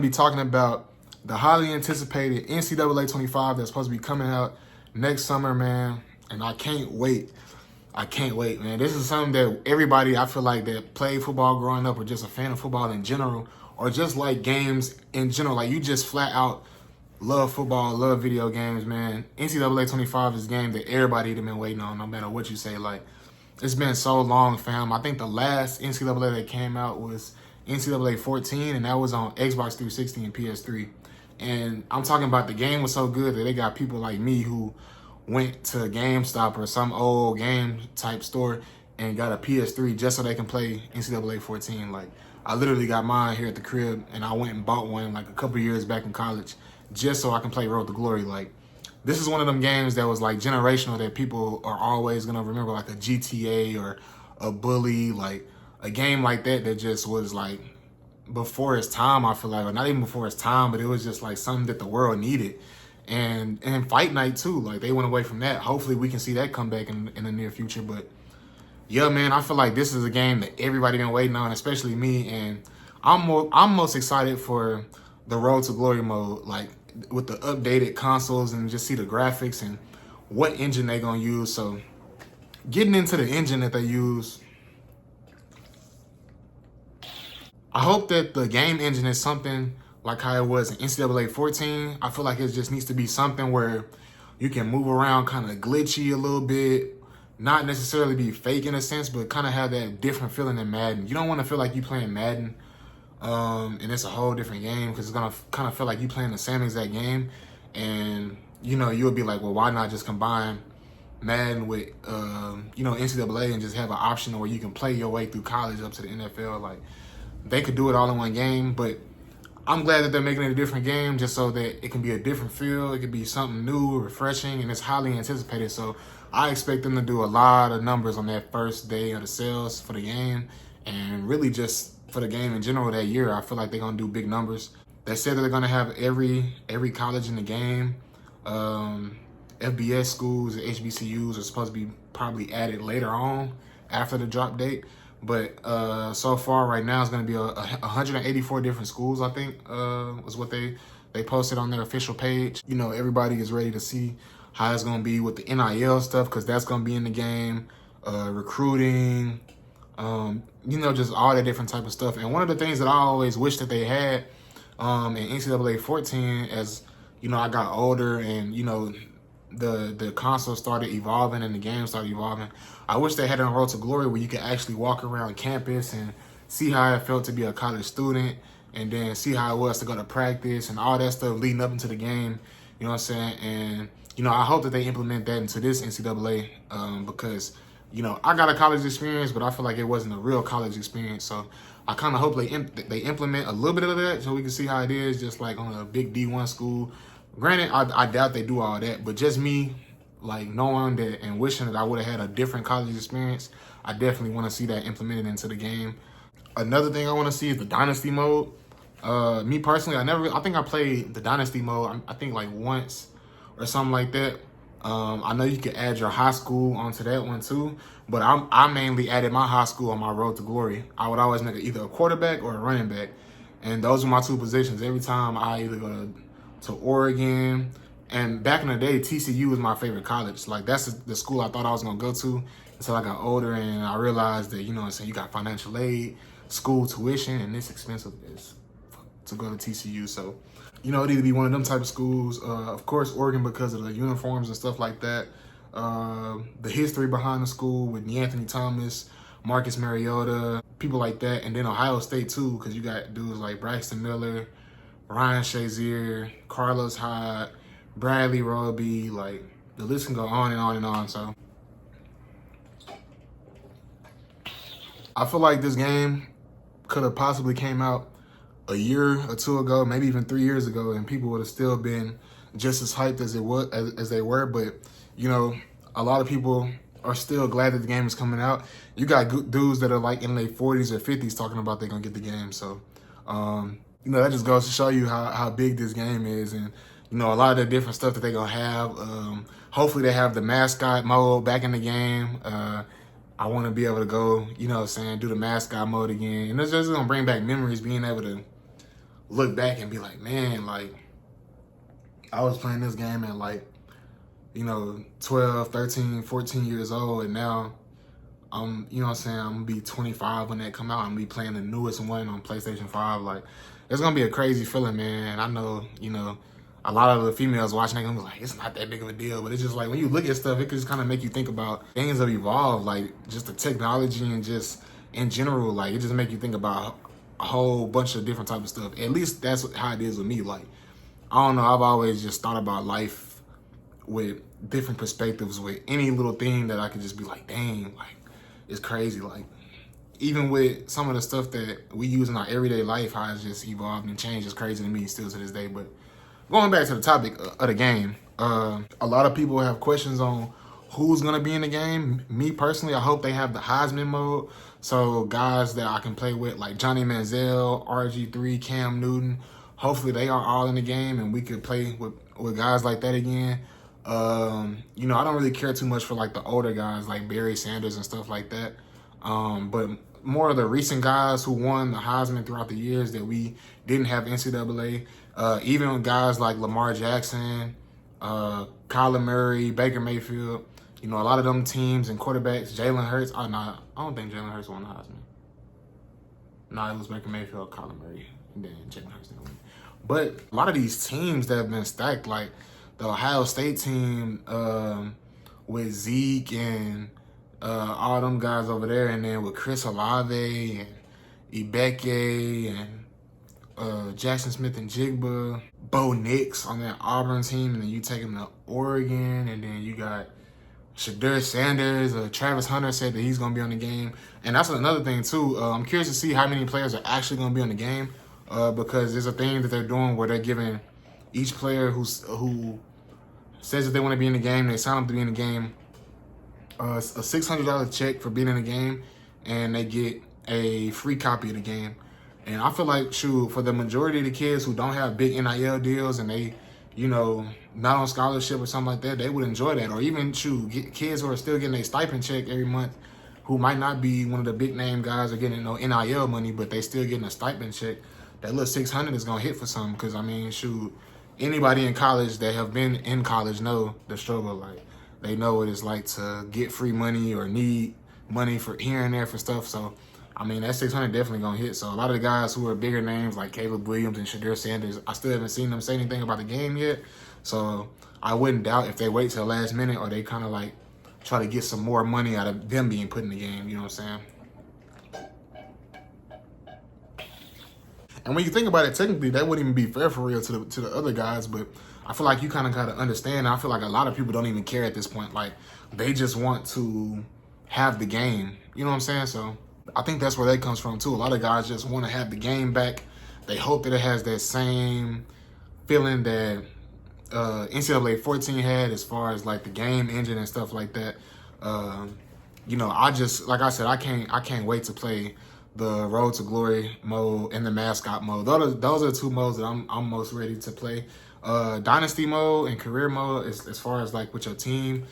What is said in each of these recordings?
to be talking about the highly anticipated NCAA 25 that's supposed to be coming out next summer, man. And I can't wait. I can't wait, man. This is something that everybody, I feel like, that played football growing up or just a fan of football in general or just like games in general, like you just flat out love football, love video games, man. NCAA 25 is a game that everybody has been waiting on, no matter what you say. Like, it's been so long, fam. I think the last NCAA that came out was NCAA 14, and that was on Xbox 360 and PS3. And I'm talking about the game was so good that they got people like me who went to GameStop or some old game type store and got a PS3 just so they can play NCAA 14. Like, I literally got mine here at the crib, and I went and bought one like a couple years back in college just so I can play Road to Glory. Like, this is one of them games that was like generational that people are always gonna remember, like a GTA or a Bully, like a game like that that just was like before its time, I feel like, or not even before its time, but it was just like something that the world needed. And Fight Night too, like they went away from that. Hopefully we can see that come back in the near future. But yeah, man, I feel like this is a game that everybody been waiting on, especially me. And I'm most excited for the Road to Glory mode, like with the updated consoles and just see the graphics and what engine they gonna use. So getting into the engine that they use, I hope that the game engine is something like how it was in NCAA 14. I feel like it just needs to be something where you can move around kind of glitchy a little bit, not necessarily be fake in a sense, but kind of have that different feeling than Madden. You don't want to feel like you playing Madden and it's a whole different game, because it's going to kind of feel like you playing the same exact game. And, you know, you'll be like, well, why not just combine Madden with, you know, NCAA and just have an option where you can play your way through college up to the NFL. Like, they could do it all in one game, but I'm glad that they're making it a different game just so that it can be a different feel. It could be something new, refreshing, and it's highly anticipated. So I expect them to do a lot of numbers on that first day of the sales for the game, and really just for the game in general that year. I feel like they're going to do big numbers. They said that they're going to have every college in the game. FBS schools and HBCUs are supposed to be probably added later on after the drop date. But so far right now it's going to be 184 different schools, I think, was what they posted on their official page. You know, everybody is ready to see how it's going to be with the NIL stuff, because that's going to be in the game, recruiting, you know, just all that different type of stuff. And one of the things that I always wish that they had in NCAA 14, as, you know, I got older and, you know, the console started evolving and the game started evolving, I wish they had it on Road to Glory where you could actually walk around campus and see how it felt to be a college student, and then see how it was to go to practice and all that stuff leading up into the game. You know what I'm saying? And, you know, I hope that they implement that into this NCAA because, you know, I got a college experience, but I feel like it wasn't a real college experience. So I kind of hope they implement a little bit of that so we can see how it is just like on a big D1 school. Granted, I doubt they do all that, but just me, like, knowing that and wishing that I would have had a different college experience, I definitely want to see that implemented into the game. Another thing I want to see is the Dynasty mode. Me personally, I think I played the Dynasty mode, I think like once or something like that. I know you can add your high school onto that one too, but I mainly added my high school on my Road to Glory. I would always make either a quarterback or a running back, and those were my two positions. Every time I either go to Oregon, and back in the day, TCU was my favorite college. Like, that's the school I thought I was going to go to until I got older, and I realized that, you know what I'm saying, you got financial aid, school tuition, and it's expensive to go to TCU. So, you know, it'd either be one of them type of schools. Of course, Oregon, because of the uniforms and stuff like that. The history behind the school with Anthony Thomas, Marcus Mariota, people like that. And then Ohio State, too, because you got dudes like Braxton Miller, Ryan Shazier, Carlos Hyde, Bradley Roby. Like, the list can go on and on and on. So I feel like this game could have possibly came out a year or two ago, maybe even 3 years ago, and people would have still been just as hyped as they were. But, you know, a lot of people are still glad that the game is coming out. You got dudes that are like in their 40s or 50s talking about they're gonna get the game. So you know, that just goes to show you how big this game is, and, you know, a lot of the different stuff that they're going to have. Hopefully they have the mascot mode back in the game. I want to be able to go, you know what I'm saying, do the mascot mode again. And it's just going to bring back memories, being able to look back and be like, man, like, I was playing this game at like, 12, 13, 14 years old, and now you know what I'm saying, I'm gonna be 25 when that come out. I'm gonna be playing the newest one on PlayStation 5. Like, it's gonna be a crazy feeling, man. I know, a lot of the females watching it gonna be like, it's not that big of a deal, but it's just like when you look at stuff, it can just kind of make you think about things have evolved, like just the technology and just in general, like it just make you think about a whole bunch of different type of stuff. At least that's how it is with me. Like, I don't know, I've always just thought about life with different perspectives with any little thing that I could just be like, dang, like, it's crazy. Like, even with some of the stuff that we use in our everyday life, how it's just evolved and changed is crazy to me still to this day. But going back to the topic of the game, a lot of people have questions on who's going to be in the game. Me personally, I hope they have the Heisman mode. So guys that I can play with like Johnny Manziel, RG3, Cam Newton, hopefully they are all in the game and we could play with guys like that again. I don't really care too much for like the older guys like Barry Sanders and stuff like that. But more of the recent guys who won the Heisman throughout the years that we didn't have NCAA. Even guys like Lamar Jackson, Kyler Murray, Baker Mayfield. A lot of them teams and quarterbacks, Jalen Hurts. I don't think Jalen Hurts won the Heisman. No, it was Baker Mayfield, Kyler Murray, and then Jalen Hurts didn't win. But a lot of these teams that have been stacked, like the Ohio State team with Zeke and all them guys over there, and then with Chris Olave and Ibeke and Jackson Smith and Jigba, Bo Nix on that Auburn team, and then you take him to Oregon, and then you got Shedeur Sanders, Travis Hunter said that he's going to be on the game. And that's another thing, too. I'm curious to see how many players are actually going to be on the game because there's a thing that they're doing where they're giving each player who says that they want to be in the game, they sign up to be in the game, a $600 check for being in the game, and they get a free copy of the game. And I feel like, shoot, for the majority of the kids who don't have big NIL deals and they, not on scholarship or something like that, they would enjoy that. Or even, shoot, kids who are still getting a stipend check every month who might not be one of the big name guys or getting no NIL money, but they still getting a stipend check. That little $600 is going to hit for some because, shoot, anybody in college that have been in college know the struggle. Like, they know what it's like to get free money or need money for here and there for stuff. So, that $600 definitely gonna hit. So a lot of the guys who are bigger names like Caleb Williams and Shedeur Sanders, I still haven't seen them say anything about the game yet. So I wouldn't doubt if they wait till the last minute or they kind of like try to get some more money out of them being put in the game. You know what I'm saying? And when you think about it, technically that wouldn't even be fair for real to the other guys. But I feel like you kind of got to understand. I feel like a lot of people don't even care at this point. Like, they just want to have the game. You know what I'm saying? So I think that's where that comes from too. A lot of guys just want to have the game back. They hope that it has that same feeling that NCAA 14 had as far as like the game engine and stuff like that. I just, like I said, I can't wait to play the Road to Glory mode and the mascot mode. Those are the two modes that I'm most ready to play. Dynasty mode and career mode as far as like with your team.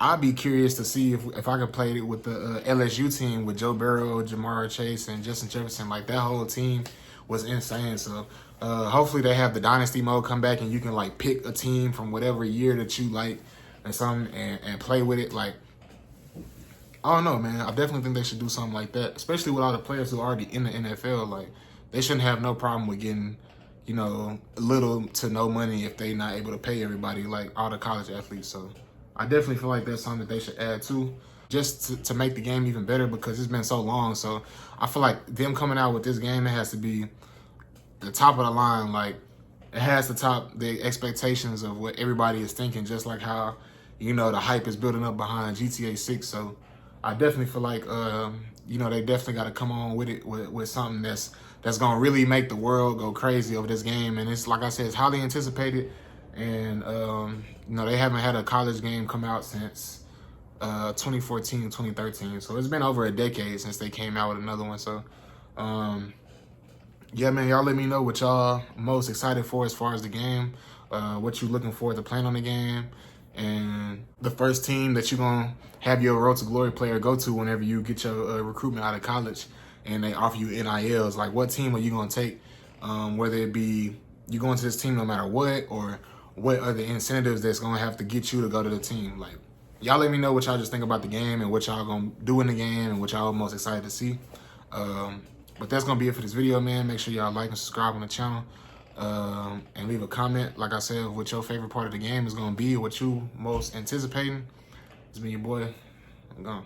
I'd be curious to see if I could play it with the LSU team with Joe Burrow, Jamar Chase, and Justin Jefferson. Like, that whole team was insane. So hopefully they have the Dynasty mode come back and you can, like, pick a team from whatever year that you like and something and play with it. Like, I don't know, man. I definitely think they should do something like that, especially with all the players who are already in the NFL. Like, they shouldn't have no problem with getting, little to no money if they're not able to pay everybody, like all the college athletes. So I definitely feel like that's something that they should add to, just to make the game even better because it's been so long. So I feel like them coming out with this game, it has to be the top of the line. Like, it has to top the expectations of what everybody is thinking, just like how, the hype is building up behind GTA 6. So I definitely feel like, they definitely got to come on with it with something that's going to really make the world go crazy over this game. And it's, like I said, it's highly anticipated. And, they haven't had a college game come out since 2014, 2013. So it's been over a decade since they came out with another one. So, yeah, man, y'all let me know what y'all most excited for as far as the game, what you looking forward to playing on the game, and the first team that you're going to have your Road to Glory player go to whenever you get your recruitment out of college and they offer you NILs. Like, what team are you going to take whether it be you going to this team no matter what, or what are the incentives that's gonna have to get you to go to the team. Like, y'all let me know what y'all just think about the game and what y'all gonna do in the game and what y'all most excited to see. But that's gonna be it for this video, man. Make sure y'all like and subscribe on the channel, and leave a comment, like I said, what your favorite part of the game is gonna be, what you most anticipating. It's been your boy. I'm gone.